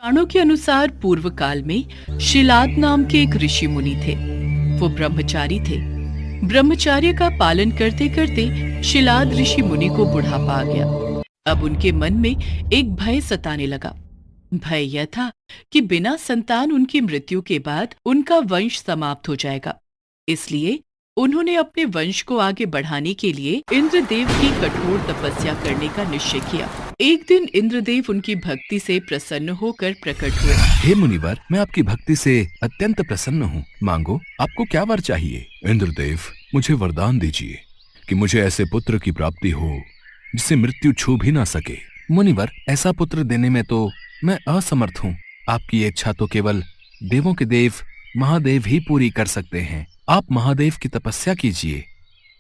पुराणों के अनुसार पूर्व काल में शिलाद नाम के एक ऋषि मुनि थे। वो ब्रह्मचारी थे। ब्रह्मचर्य का पालन करते करते शिलाद ऋषि मुनि को बुढ़ापा आ गया। अब उनके मन में एक भय सताने लगा। भय यह था कि बिना संतान उनकी मृत्यु के बाद उनका वंश समाप्त हो जाएगा। इसलिए उन्होंने अपने वंश को आगे बढ़ाने के लिए इंद्रदेव की कठोर तपस्या करने का निश्चय किया। एक दिन इंद्रदेव उनकी भक्ति से प्रसन्न होकर प्रकट हुए। हे मुनिवर, मैं आपकी भक्ति से अत्यंत प्रसन्न हूँ। मांगो, आपको क्या वर चाहिए? इंद्रदेव, मुझे वरदान दीजिए कि मुझे ऐसे पुत्र की प्राप्ति हो जिसे मृत्यु छू भी ना सके। मुनिवर, ऐसा पुत्र देने में तो मैं असमर्थ हूँ। आपकी ये इच्छा तो केवल देवों के देव महादेव ही पूरी कर सकते हैं। आप महादेव की तपस्या कीजिए,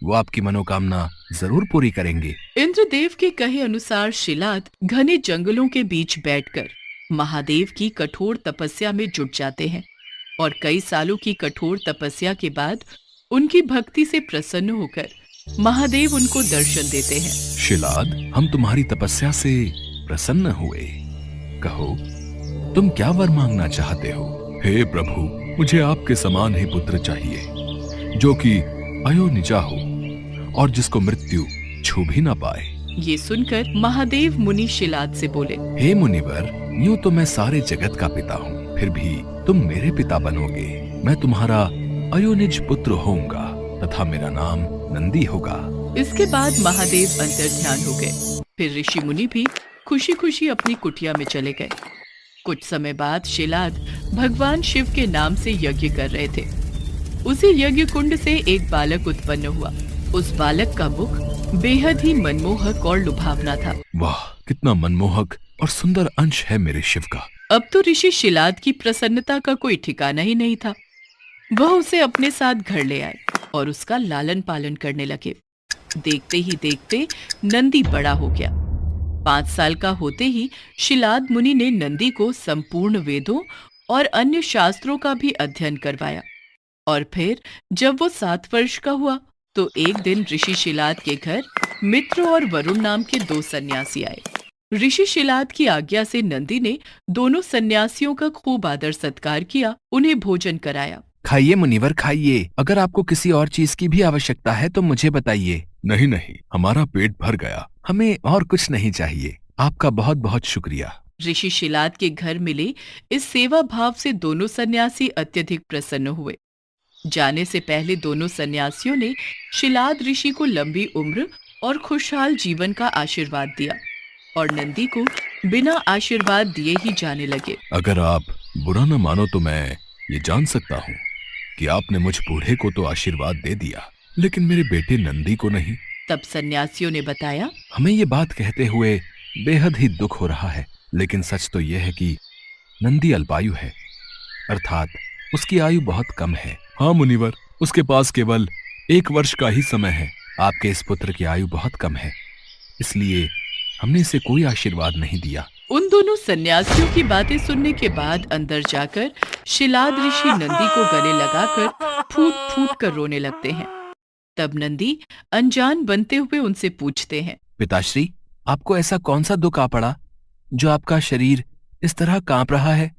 वो आपकी मनोकामना जरूर पूरी करेंगे। इंद्रदेव के कहे अनुसार शिलाद घने जंगलों के बीच बैठकर महादेव की कठोर तपस्या में जुट जाते हैं और कई सालों की कठोर तपस्या के बाद उनकी भक्ति से प्रसन्न होकर महादेव उनको दर्शन देते हैं। शिलाद, हम तुम्हारी तपस्या से प्रसन्न हुए। कहो, तुम क्या वर मांगना चाहते हो? हे प्रभु, मुझे आपके समान ही पुत्र चाहिए जो कि अयोनिजा हो और जिसको मृत्यु छू भी ना पाए। ये सुनकर महादेव मुनि शिलाद से बोले, हे मुनिवर, यूं तो मैं सारे जगत का पिता हूँ, फिर भी तुम मेरे पिता बनोगे। मैं तुम्हारा अयोनिज पुत्र होऊंगा तथा मेरा नाम नंदी होगा। इसके बाद महादेव अंतर्ध्यान हो गए। फिर ऋषि मुनि भी खुशी खुशी अपनी कुटिया में चले गए। कुछ समय बाद शिलाद भगवान शिव के नाम से यज्ञ कर रहे थे। उसी यज्ञ कुंड से एक बालक उत्पन्न हुआ। उस बालक का मुख बेहद ही मनमोहक और लुभावना था। वाह, कितना मनमोहक और सुंदर अंश है मेरे शिव का। अब तो ऋषि शिलाद की प्रसन्नता का कोई ठिकाना ही नहीं था। वह उसे अपने साथ घर ले आए और उसका लालन पालन करने लगे। देखते ही देखते नंदी बड़ा हो गया। 5 साल का होते ही शिलाद मुनि ने नंदी को संपूर्ण वेदों और अन्य शास्त्रों का भी अध्ययन करवाया। और फिर जब वो 7 वर्ष का हुआ तो एक दिन ऋषि शिलाद के घर मित्र और वरुण नाम के 2 सन्यासी आए। ऋषि शिलाद की आज्ञा से नंदी ने दोनों सन्यासियों का खूब आदर सत्कार किया, उन्हें भोजन कराया। खाइए मुनिवर, खाइए। अगर आपको किसी और चीज की भी आवश्यकता है तो मुझे बताइए। नहीं नहीं, हमारा पेट भर गया। हमें और कुछ नहीं चाहिए। आपका बहुत बहुत शुक्रिया। ऋषि शिलाद के घर मिले इस सेवा भाव से दोनों सन्यासी अत्यधिक प्रसन्न हुए। जाने से पहले दोनों सन्यासियों ने शिलाद ऋषि को लंबी उम्र और खुशहाल जीवन का आशीर्वाद दिया और नंदी को बिना आशीर्वाद दिए ही जाने लगे। अगर आप बुरा न मानो तो मैं ये जान सकता हूँ कि आपने मुझ बूढ़े को तो आशीर्वाद दे दिया, लेकिन मेरे बेटे नंदी को नहीं। तब सन्यासियों ने बताया, हमें ये बात कहते हुए बेहद ही दुख हो रहा है, लेकिन सच तो यह है कि नंदी अल्पायु है, अर्थात उसकी आयु बहुत कम है। हाँ मुनिवर, उसके पास केवल 1 वर्ष का ही समय है। आपके इस पुत्र की आयु बहुत कम है, इसलिए हमने इसे कोई आशीर्वाद नहीं दिया। उन दोनों सन्यासियों की बातें सुनने के बाद अंदर जाकर शिलाद ऋषि नंदी को गले लगाकर फूट फूट कर रोने लगते हैं। तब नंदी अनजान बनते हुए उनसे पूछते हैं, पिताश्री, आपको ऐसा कौन सा दुख आ पड़ा जो आपका शरीर इस तरह कांप रहा है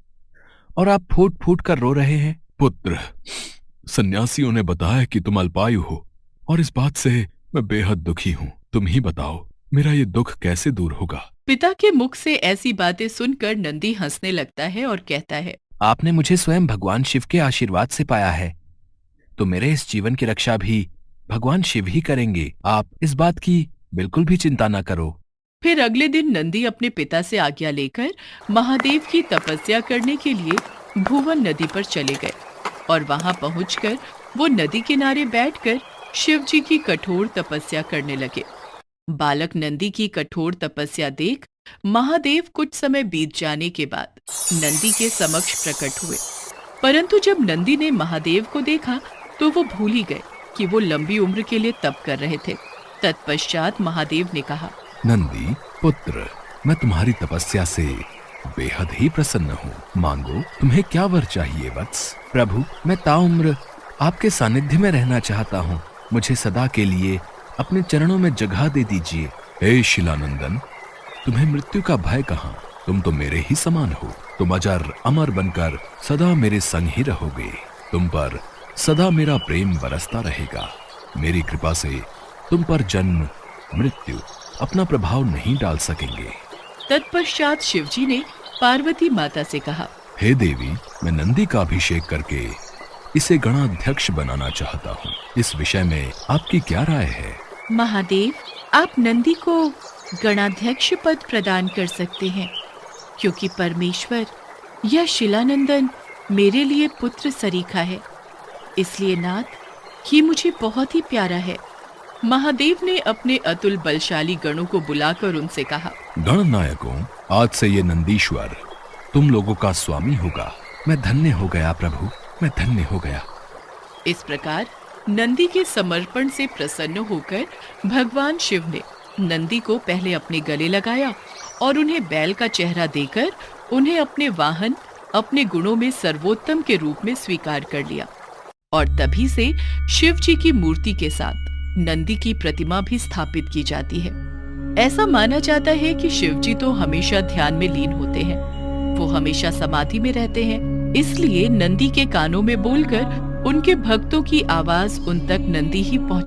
और आप फूट फूट कर रो रहे हैं? पुत्र, सन्यासियों ने बताया कि तुम अल्पायु हो और इस बात से मैं बेहद दुखी हूँ। तुम ही बताओ, मेरा ये दुख कैसे दूर होगा? पिता के मुख से ऐसी बातें सुनकर नंदी हंसने लगता है और कहता है, आपने मुझे स्वयं भगवान शिव के आशीर्वाद से पाया है, तो मेरे इस जीवन की रक्षा भी भगवान शिव ही करेंगे। आप इस बात की बिल्कुल भी चिंता न करो। फिर अगले दिन नंदी अपने पिता से आज्ञा लेकर महादेव की तपस्या करने के लिए भुवन नदी पर चले गए और वहां पहुंचकर वो नदी किनारे बैठकर शिव जी की कठोर तपस्या करने लगे। बालक नंदी की कठोर तपस्या देख महादेव कुछ समय बीत जाने के बाद नंदी के समक्ष प्रकट हुए, परंतु जब नंदी ने महादेव को देखा तो वो भूल ही गए कि वो लंबी उम्र के लिए तप कर रहे थे। तत्पश्चात महादेव ने कहा, नंदी पुत्र, मैं तुम्हारी तपस्या से बेहद ही प्रसन्न हूँ। मांगो, तुम्हें क्या वर चाहिए वत्स? प्रभु, मैं ताउम्र आपके सानिध्य में रहना चाहता हूँ। मुझे सदा के लिए अपने चरणों में जगह दे दीजिए। हे शिलानंदन, तुम्हें मृत्यु का भय कहाँ? तुम तो मेरे ही समान हो। तुम अजर अमर बनकर सदा मेरे संग ही रहोगे। तुम पर सदा मेरा प्रेम बरसता रहेगा। मेरी कृपा से तुम पर जन्म मृत्यु अपना प्रभाव नहीं डाल सकेंगे। तत्पश्चात शिवजी ने पार्वती माता से कहा, हे देवी, मैं नंदी का अभिषेक करके इसे गणाध्यक्ष बनाना चाहता हूँ। इस विषय में आपकी क्या राय है? महादेव, आप नंदी को गणाध्यक्ष पद प्रदान कर सकते हैं, क्योंकि परमेश्वर यह शिलानंदन मेरे लिए पुत्र सरीखा है। इसलिए नाथ, ये मुझे बहुत ही प्यारा है। महादेव ने अपने अतुल बलशाली गणों को बुलाकर उनसे कहा, गणनायकों, आज से ये नंदीश्वर तुम लोगों का स्वामी होगा। मैं धन्य हो गया प्रभु, मैं धन्य हो गया। इस प्रकार नंदी के समर्पण से प्रसन्न होकर भगवान शिव ने नंदी को पहले अपने गले लगाया और उन्हें बैल का चेहरा देकर उन्हें अपने वाहन, अपने गुणों में सर्वोत्तम के रूप में स्वीकार कर लिया। और तभी से शिव जी की मूर्ति के साथ नंदी की प्रतिमा भी स्थापित की जाती है। ऐसा माना जाता है कि शिव जी तो हमेशा ध्यान में लीन होते हैं, वो हमेशा समाधि में रहते हैं। इसलिए नंदी के कानों में बोलकर उनके भक्तों की आवाज उन तक नंदी ही पहुंच